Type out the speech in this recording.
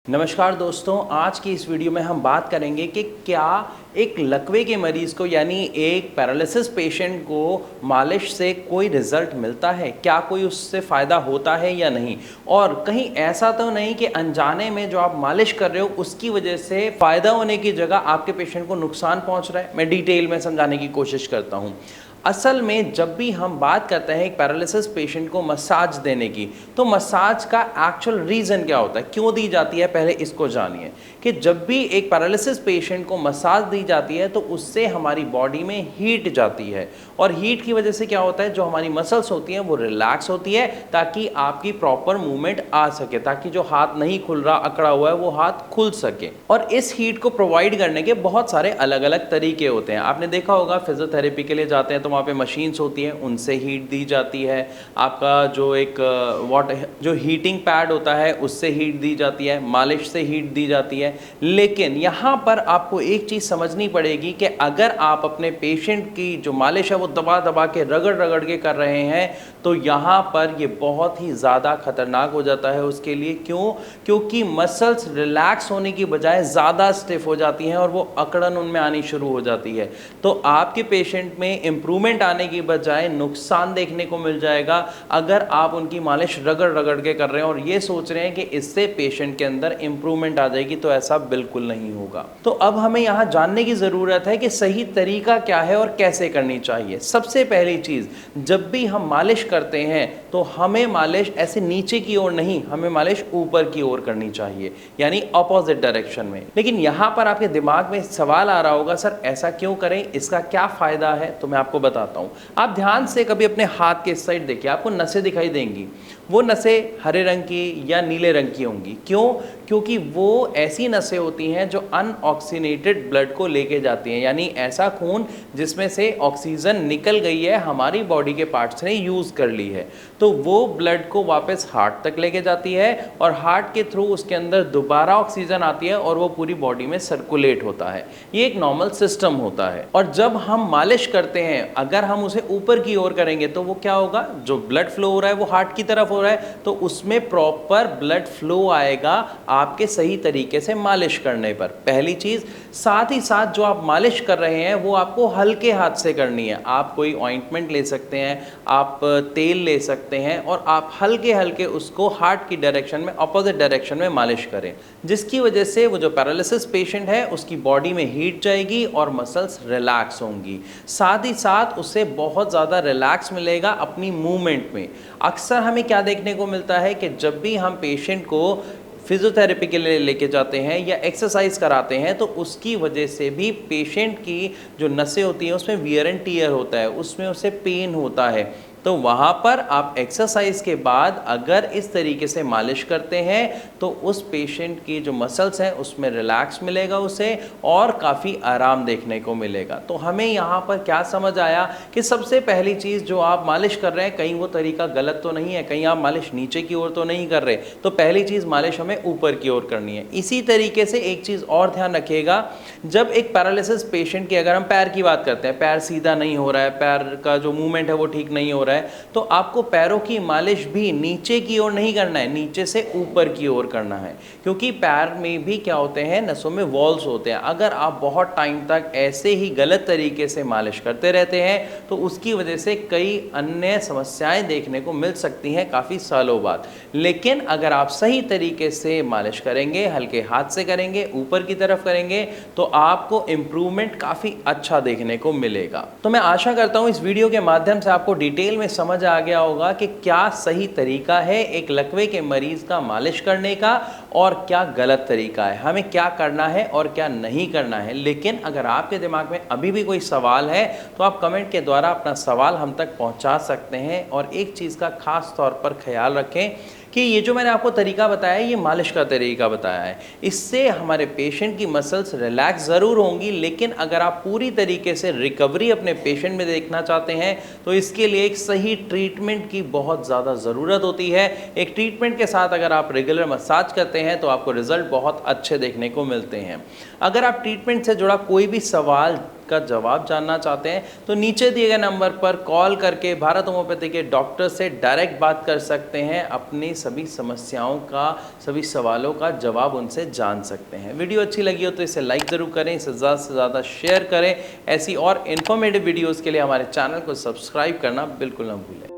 नमस्कार दोस्तों, आज की इस वीडियो में हम बात करेंगे कि क्या एक लकवे के मरीज़ को यानी एक पैरालिसिस पेशेंट को मालिश से कोई रिज़ल्ट मिलता है, क्या कोई उससे फ़ायदा होता है या नहीं। और कहीं ऐसा तो नहीं कि अनजाने में जो आप मालिश कर रहे हो उसकी वजह से फ़ायदा होने की जगह आपके पेशेंट को नुकसान पहुंच रहा है। मैं डिटेल में समझाने की कोशिश करता हूं। असल में जब भी हम बात करते हैं एक पैरालिसिस पेशेंट को मसाज देने की, तो मसाज का एक्चुअल रीज़न क्या होता है, क्यों दी जाती है, पहले इसको जानिए कि जब भी एक पैरालिसिस पेशेंट को मसाज दी जाती है तो उससे हमारी बॉडी में हीट जाती है और हीट की वजह से क्या होता है, जो हमारी मसल्स होती हैं वो रिलैक्स होती है ताकि आपकी प्रॉपर मूवमेंट आ सके, ताकि जो हाथ नहीं खुल रहा, अकड़ा हुआ है, वो हाथ खुल सके। और इस हीट को प्रोवाइड करने के बहुत सारे अलग अलग तरीके होते हैं। आपने देखा होगा फिजियोथेरेपी के लिए जाते हैं तो वहाँ पे मशीन्स होती हैं, उनसे हीट दी जाती है। आपका जो एक जो हीटिंग पैड होता है उससे हीट दी जाती है, मालिश से हीट दी जाती है। लेकिन यहाँ पर आपको एक चीज़ समझनी पड़ेगी कि अगर आप अपने पेशेंट की जो मालिश है वो दबा दबा के रगड़ रगड़ के कर रहे हैं तो यहाँ पर ये बहुत ही ज़्यादा खतरनाक हो जाता है उसके लिए। क्यों? क्योंकि मसल्स रिलैक्स होने की बजाय ज़्यादा स्टिफ हो जाती हैं और वो अकड़न उनमें आनी शुरू हो जाती है। तो आपके पेशेंट में इम्प्रूवमेंट आने की बजाय नुकसान देखने को मिल जाएगा अगर आप उनकी मालिश रगड़ रगड़ के कर रहे हैं और ये सोच रहे हैं कि इससे पेशेंट के अंदर इम्प्रूवमेंट आ जाएगी, तो ऐसा बिल्कुल नहीं होगा। तो अब हमें यहाँ जानने की ज़रूरत है कि सही तरीका क्या है और कैसे करनी चाहिए। सबसे पहली चीज़, जब भी हम मालिश करते हैं तो हमें मालिश ऐसे नीचे की ओर नहीं, हमें मालिश ऊपर की ओर करनी चाहिए, यानी ऑपोजिट डायरेक्शन में। लेकिन यहाँ पर आपके दिमाग में सवाल आ रहा होगा, सर ऐसा क्यों करें, इसका क्या फ़ायदा है? तो मैं आपको बताता हूँ। आप ध्यान से कभी अपने हाथ के इस साइड देखिए, आपको नसें दिखाई देंगी। वो नसें हरे रंग की या नीले रंग की होंगी। क्यों? क्योंकि वो ऐसी नसें होती हैं जो अनऑक्सीनेटेड ब्लड को लेके जाती हैं, यानी ऐसा खून जिसमें से ऑक्सीजन निकल गई है, हमारी बॉडी के पार्ट्स ने यूज़ कर ली है, तो वो ब्लड को वापस हार्ट तक लेके जाती है और हार्ट के थ्रू उसके अंदर दोबारा ऑक्सीजन आती है और वो पूरी बॉडी में सर्कुलेट होता है। ये एक नॉर्मल सिस्टम होता है। और जब हम मालिश करते हैं, अगर हम उसे ऊपर की ओर करेंगे तो वो क्या होगा, जो ब्लड फ्लो हो रहा है वो हार्ट की तरफ हो रहा है, तो उसमें प्रॉपर ब्लड फ्लो आएगा आपके सही तरीके से मालिश करने पर। पहली चीज़, साथ ही साथ जो आप मालिश कर रहे हैं वो आपको हल्के हाथ से करनी है। आप कोई ऑइंटमेंट ले सकते हैं, आप तेल ले सकते हैं और आप हल्के हल्के उसको हार्ट की डायरेक्शन में, अपोजिट डायरेक्शन में मालिश करें, जिसकी वजह से वो जो पैरालिसिस पेशेंट है उसकी बॉडी में हीट जाएगी और मसल्स रिलैक्स होंगी। साथ ही साथ उससे बहुत ज़्यादा रिलैक्स मिलेगा अपनी मूवमेंट में। अक्सर हमें क्या देखने को मिलता है कि जब भी हम पेशेंट को फिजियोथेरेपी के लिए लेके जाते हैं या एक्सरसाइज कराते हैं तो उसकी वजह से भी पेशेंट की जो नसें होती हैं उसमें वियर एंड टियर होता है, उसमें उसे पेन होता है। तो वहाँ पर आप एक्सरसाइज के बाद अगर इस तरीके से मालिश करते हैं तो उस पेशेंट की जो मसल्स हैं उसमें रिलैक्स मिलेगा उसे और काफ़ी आराम देखने को मिलेगा। तो हमें यहाँ पर क्या समझ आया कि सबसे पहली चीज़, जो आप मालिश कर रहे हैं कहीं वो तरीका गलत तो नहीं है, कहीं आप मालिश नीचे की ओर तो नहीं कर रहे, तो पहली चीज़ मालिश हमें ऊपर की ओर करनी है। इसी तरीके से एक चीज़ और ध्यान रखिएगा, जब एक पैरालिसिस पेशेंट की, अगर हम पैर की बात करते हैं, पैर सीधा नहीं हो रहा है, पैर का जो मूवमेंट है वो ठीक नहीं हो रहा है, तो आपको पैरों की मालिश भी नीचे की ओर नहीं करना है, नीचे से ऊपर की ओर करना है। क्योंकि पैर में भी क्या होते हैं, नसों में वॉल्स होते हैं। अगर आप बहुत टाइम तक ऐसे ही गलत तरीके से मालिश करते रहते हैं तो उसकी वजह से कई अन्य समस्याएं देखने को मिल सकती हैं काफ़ी सालों बाद। लेकिन अगर आप सही तरीके से मालिश करेंगे, हल्के हाथ से करेंगे, ऊपर की तरफ करेंगे, तो आपको इम्प्रूवमेंट काफ़ी अच्छा देखने को मिलेगा। तो मैं आशा करता हूँ इस वीडियो के माध्यम से आपको डिटेल में समझ आ गया होगा कि क्या सही तरीका है एक लकवे के मरीज का मालिश करने का और क्या गलत तरीका है, हमें क्या करना है और क्या नहीं करना है। लेकिन अगर आपके दिमाग में अभी भी कोई सवाल है तो आप कमेंट के द्वारा अपना सवाल हम तक पहुंचा सकते हैं। और एक चीज़ का खास तौर पर ख्याल रखें कि ये जो मैंने आपको तरीका बताया है, ये मालिश का तरीका बताया है, इससे हमारे पेशेंट की मसल्स रिलैक्स ज़रूर होंगी। लेकिन अगर आप पूरी तरीके से रिकवरी अपने पेशेंट में देखना चाहते हैं तो इसके लिए एक सही ट्रीटमेंट की बहुत ज़्यादा ज़रूरत होती है। एक ट्रीटमेंट के साथ अगर आप रेगुलर मसाज करते हैं तो आपको रिजल्ट बहुत अच्छे देखने को मिलते हैं। अगर आप ट्रीटमेंट से जुड़ा कोई भी सवाल का जवाब जानना चाहते हैं तो नीचे दिए गए नंबर पर कॉल करके भारत होम्योपैथी के डॉक्टर से डायरेक्ट बात कर सकते हैं, अपनी सभी समस्याओं का, सभी सवालों का जवाब उनसे जान सकते हैं। वीडियो अच्छी लगी हो तो इसे लाइक ज़रूर करें, इसे ज़्यादा से ज़्यादा शेयर करें। ऐसी और इन्फॉर्मेटिव वीडियोज़ के लिए हमारे चैनल को सब्सक्राइब करना बिल्कुल ना भूलें।